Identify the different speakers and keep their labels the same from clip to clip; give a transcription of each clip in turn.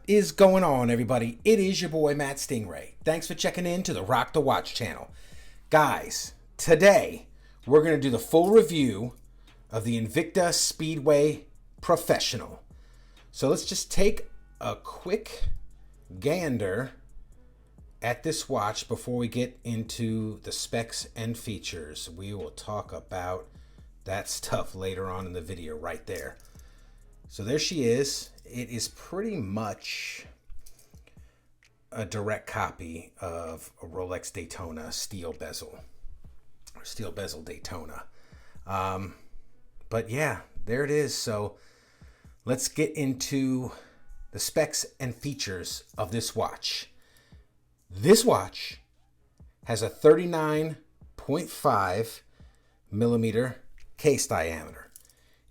Speaker 1: is going on, everybody? It is your boy Matt Stingray. Thanks for checking in to the Rock the Watch channel. Guys, today we're going to do the full review of the INVICTA Speedway Professional. So let's just take a quick gander at this watch before we get into the specs and features. We will talk about that stuff later on in the video right there. So there she is. It is pretty much a direct copy of a Rolex Daytona steel bezel, or steel bezel Daytona. But yeah, there it is. So let's get into the specs and features of this watch. This watch has a 39.5 millimeter case diameter.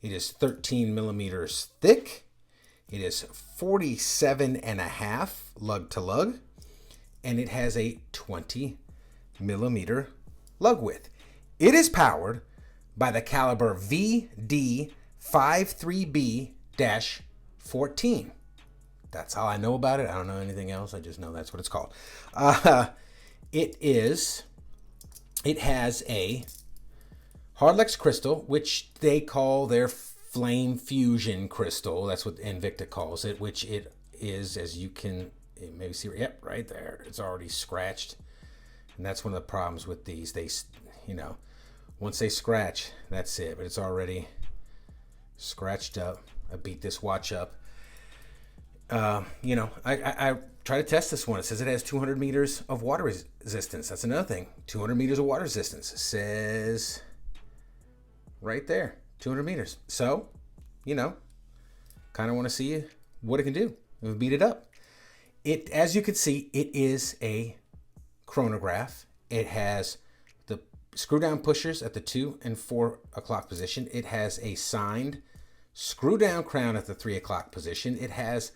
Speaker 1: It is 13 millimeters thick. It is 47.5 lug to lug, and it has a 20 millimeter lug width. It is powered by the caliber VD53B-14. That's all I know about it. I don't know anything else. I just know that's what it's called. It has a Hardlex crystal, which they call their flame fusion crystal. That's what INVICTA calls it, which it is, as you can maybe see. Yep, right there. It's already scratched. And that's one of the problems with these. They, once they scratch, that's it. But it's already scratched up. I beat this watch up. I try to test this one. It says it has 200 meters of water resistance. That's another thing. 200 meters of water resistance. It says right there, 200 meters. So, kind of want to see what it can do. We'll beat it up. It, as you can see, it is a chronograph. It has the screw down pushers at the 2 and 4 o'clock position. It has a signed screw down crown at the 3 o'clock position. It has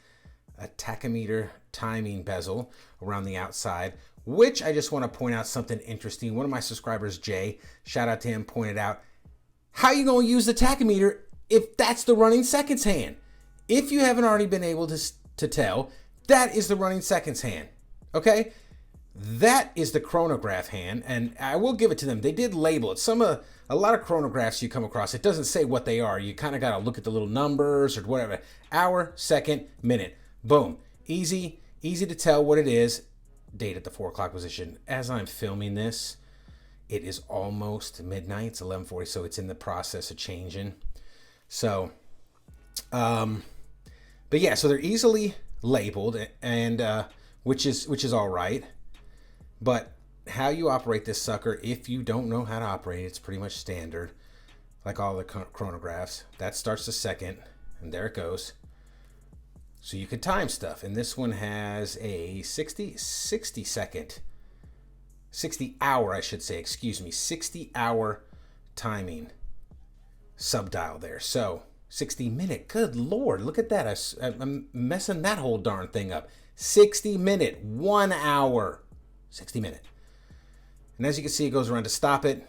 Speaker 1: a tachometer timing bezel around the outside, which I just want to point out something interesting. One of my subscribers, Jay, shout out to him, pointed out, how you going to use the tachometer if that's the running seconds hand? If you haven't already been able to tell, that is the running seconds hand. Okay? That is the chronograph hand, and I will give it to them. They did label it. A lot of chronographs you come across, it doesn't say what they are. You kind of got to look at the little numbers or whatever. Hour, second, minute. Boom. Easy to tell what it is. Date at the 4 o'clock position. As I'm filming this, it is almost midnight. It's 11:40, so it's in the process of changing. So, but yeah, so they're easily labeled, and which is all right. But how you operate this sucker, if you don't know how to operate it, it's pretty much standard, like all the chronographs. That starts the second, and there it goes. So you can time stuff, and this one has a 60 hour timing subdial there. So 60-minute, good Lord, look at that. I'm messing that whole darn thing up. 60-minute, 1 hour, 60-minute. And as you can see, it goes around to stop it,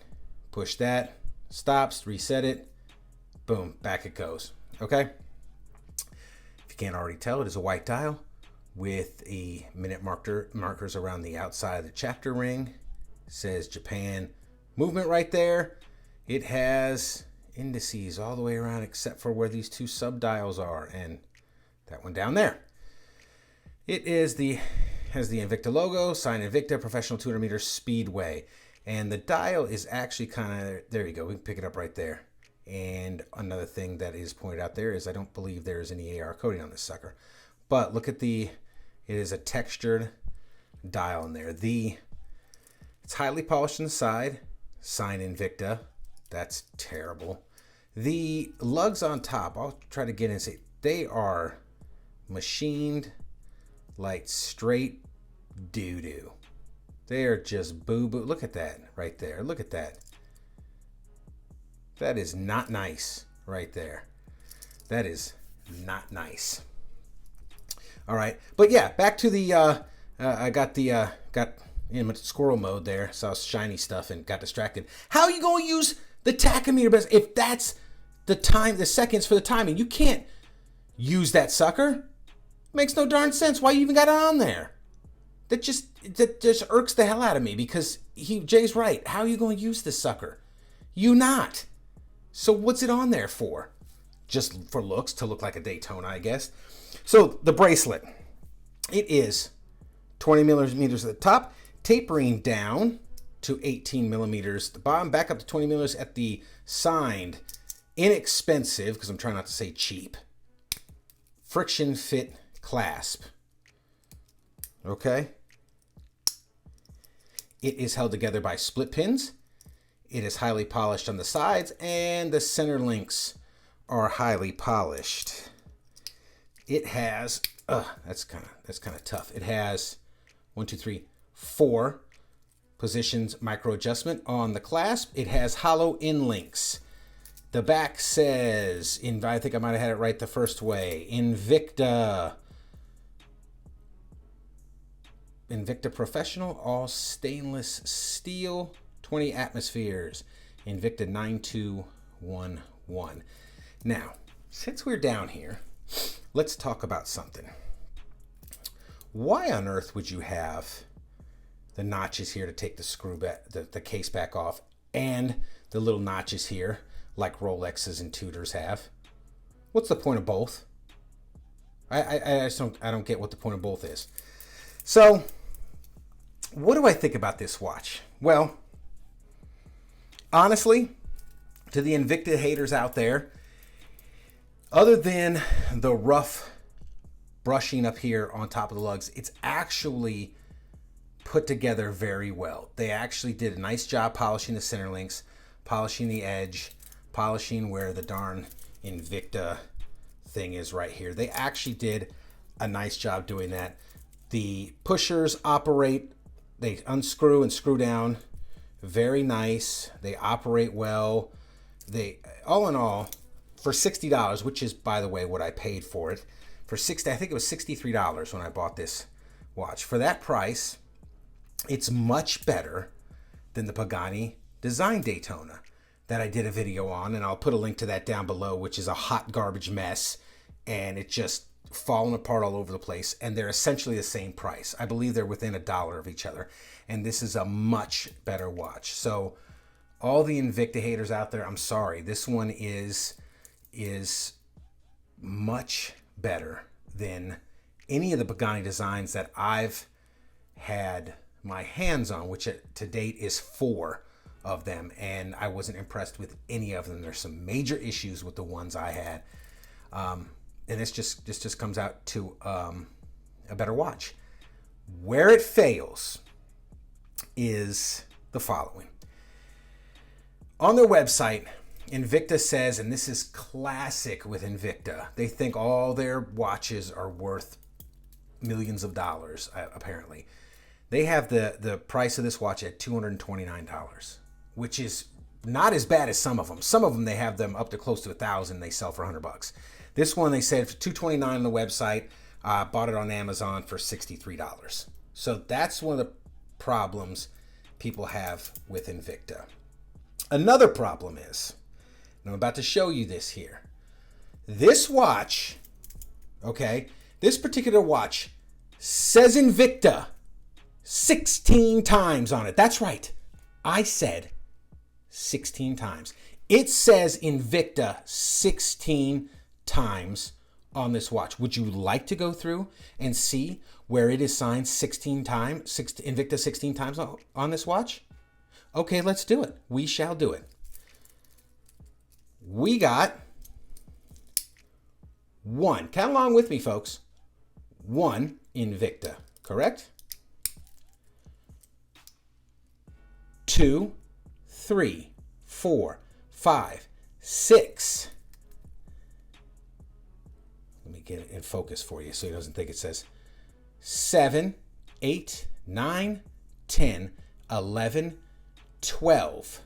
Speaker 1: push that, stops, reset it, boom, back it goes. Okay? If you can't already tell, it is a white dial with a minute markers around the outside of the chapter ring. It says Japan movement right there. It has indices all the way around except for where these two subdials are, and that one down there. It has the INVICTA logo, signed INVICTA Professional 200 meter Speedway, and the dial is actually kind of, there you go, we can pick it up right there. And another thing that is pointed out there is I don't believe there's any AR coating on this sucker, but look at it is a textured dial in there. It's highly polished on the side, signed INVICTA. That's terrible. The lugs on top, I'll try to get in and say, they are machined like straight doo-doo. They are just boo-boo. Look at that right there. Look at that. That is not nice right there. That is not nice. All right, but yeah, back to the I got in squirrel mode there, saw shiny stuff and got distracted. How are you going to use the tachometer if that's the seconds for the timing? You can't use that sucker. Makes no darn sense. Why you even got it on there? That just irks the hell out of me, because Jay's right. How are you going to use this sucker? You not. So what's it on there for? Just for looks, to look like a Daytona, I guess. So the bracelet, it is 20 millimeters at the top, tapering down to 18 millimeters at the bottom, back up to 20 millimeters at the signed, inexpensive, because I'm trying not to say cheap, friction fit clasp. Okay? It is held together by split pins. It is highly polished on the sides, and the center links are highly polished. It has, that's kind of tough. It has 4 positions micro adjustment on the clasp. It has hollow in links. The back says, I think I might have had it right the first way, INVICTA Professional, all stainless steel, 20 atmospheres, INVICTA 9211. Now, since we're down here, let's talk about something. Why on earth would you have the notches here to take the screw back, the case back off, and the little notches here like Rolexes and Tudors have? What's the point of both? I don't get what the point of both is. So, what do I think about this watch? Well, honestly, to the INVICTA haters out there, other than the rough brushing up here on top of the lugs, it's actually put together very well. They actually did a nice job polishing the center links, polishing the edge, polishing where the darn INVICTA thing is right here. They actually did a nice job doing that. The pushers operate, they unscrew and screw down. Very nice. They operate well. They, all in all, for $60, which is, by the way, what I paid for it, for I think it was $63 when I bought this watch. For that price, it's much better than the Pagani Design Daytona that I did a video on, and I'll put a link to that down below, which is a hot garbage mess, and it just falling apart all over the place, and they're essentially the same price. I believe they're within $1 of each other, and this is a much better watch. So all the INVICTA haters out there, I'm sorry. This one is much better than any of the Pagani designs that I've had my hands on, which to date is 4 of them, and I wasn't impressed with any of them. There's some major issues with the ones I had, and this just comes out to a better watch. Where it fails is the following. On their website, INVICTA says, and this is classic with INVICTA, they think all their watches are worth millions of dollars, apparently. They have the price of this watch at $229, which is not as bad as some of them. Some of them, they have them up to close to $1,000, they sell for $100. This one, they said for $229 on the website, bought it on Amazon for $63. So that's one of the problems people have with INVICTA. Another problem is, and I'm about to show you this here. This watch, okay, this particular watch says INVICTA 16 times on it. That's right. I said 16 times. It says INVICTA 16 times on this watch. Would you like to go through and see where it is signed 16 times, INVICTA 16 times on this watch? Okay, let's do it. We shall do it. We got 1. Count along with me, folks. 1 INVICTA, correct? 2, 3, 4, 5, 6. Let me get it in focus for you so he doesn't think it says 7, 8, 9, 10, 11, 12,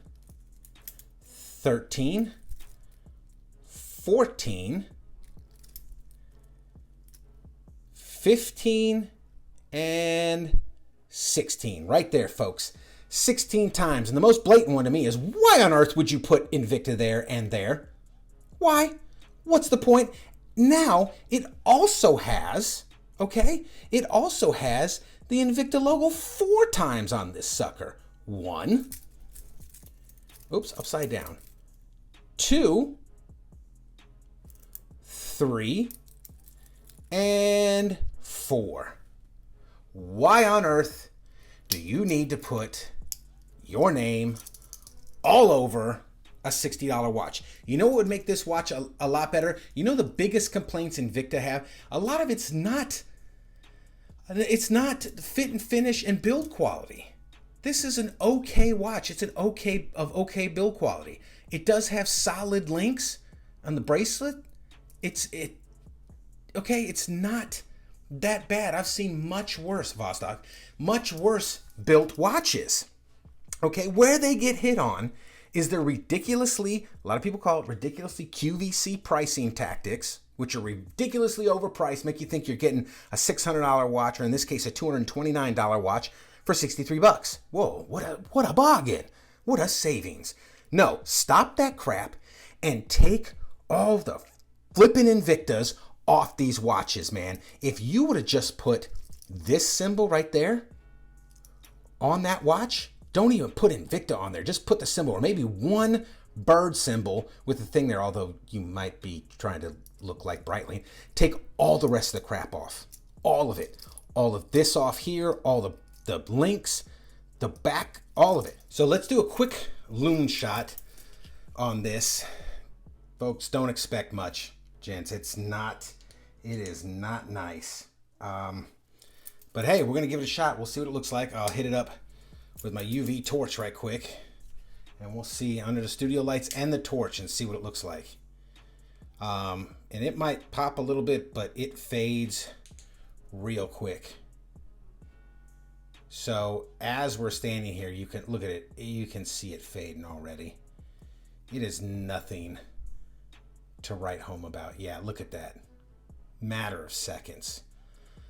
Speaker 1: 13, 14, 15, and 16. Right there, folks. 16 times. And the most blatant one to me is, why on earth would you put INVICTA there and there? Why? What's the point? Now, it also has Okay? It also has the Invicta logo 4 times on this sucker. 1, oops, upside down. 2, 3, and 4. Why on earth do you need to put your name all over a $60 watch? You know what would make this watch a lot better? You know the biggest complaints Invicta have? A lot of it's not fit and finish and build quality. This is an okay watch. It's an okay build quality. It does have solid links on the bracelet. It's not that bad. I've seen much worse, Vostok, much worse built watches. Okay, where they get hit on is their ridiculously, a lot of people call it ridiculously QVC pricing tactics, which are ridiculously overpriced, make you think you're getting a $600 watch, or in this case, a $229 watch for 63 bucks. Whoa, what a bargain. What a savings. No, stop that crap and take all the flipping Invictas off these watches, man. If you would have just put this symbol right there on that watch, don't even put Invicta on there. Just put the symbol, or maybe one bird symbol with the thing there, although you might be trying to look like Breitling. Take all the rest of the crap off. All of it. All of this off here, all the links, the back, all of it. So let's do a quick Lume shot on this. Folks, don't expect much, gents. It is not nice. But hey, we're gonna give it a shot. We'll see what it looks like. I'll hit it up with my UV torch right quick, and we'll see under the studio lights and the torch and see what it looks like. And it might pop a little bit, but it fades real quick. So as we're standing here, you can look at it. You can see it fading already. It is nothing to write home about. Yeah, look at that. Matter of seconds.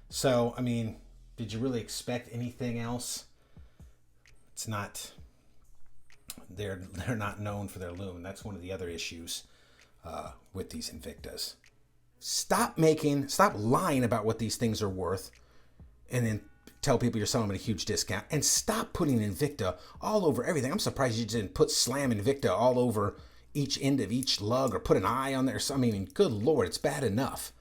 Speaker 1: So, I mean, did you really expect anything else? It's not, they're not known for their lume. That's one of the other issues with these Invictas. Stop lying about what these things are worth and then tell people you're selling them at a huge discount, and stop putting Invicta all over everything. I'm surprised you didn't put Slam Invicta all over each end of each lug, or put an eye on there. I mean, good Lord, it's bad enough.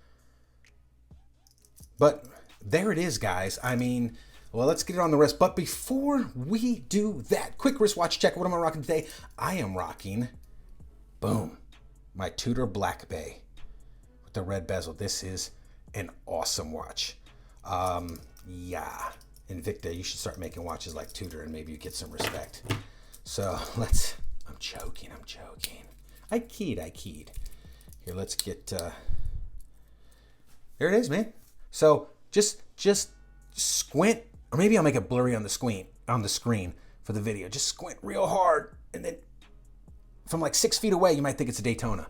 Speaker 1: But there it is, guys. I mean, well, let's get it on the wrist. But before we do that, quick wristwatch check. What am I rocking today? I am rocking, boom, my Tudor Black Bay with the red bezel. This is an awesome watch. Yeah, Invicta, you should start making watches like Tudor, and maybe you get some respect. So I'm joking. I keyed. Here, let's get, there it is, man. So just squint, or maybe I'll make it blurry on the screen for the video. Just squint real hard, and then from like 6 feet away, you might think it's a Daytona,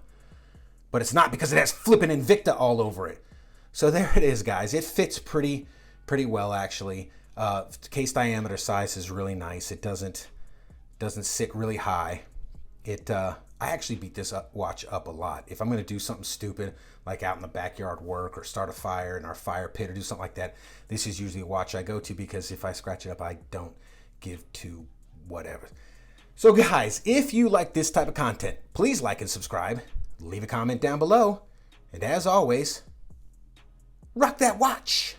Speaker 1: but it's not, because it has flipping Invicta all over it. So there it is, guys. It fits pretty well, actually. Case diameter size is really nice. It doesn't sit really high. I actually beat this watch up a lot. If I'm going to do something stupid, like out in the backyard work, or start a fire in our fire pit, or do something like that, this is usually a watch I go to, because if I scratch it up, I don't give to whatever. So guys, if you like this type of content, please like and subscribe. Leave a comment down below. And as always, rock that watch.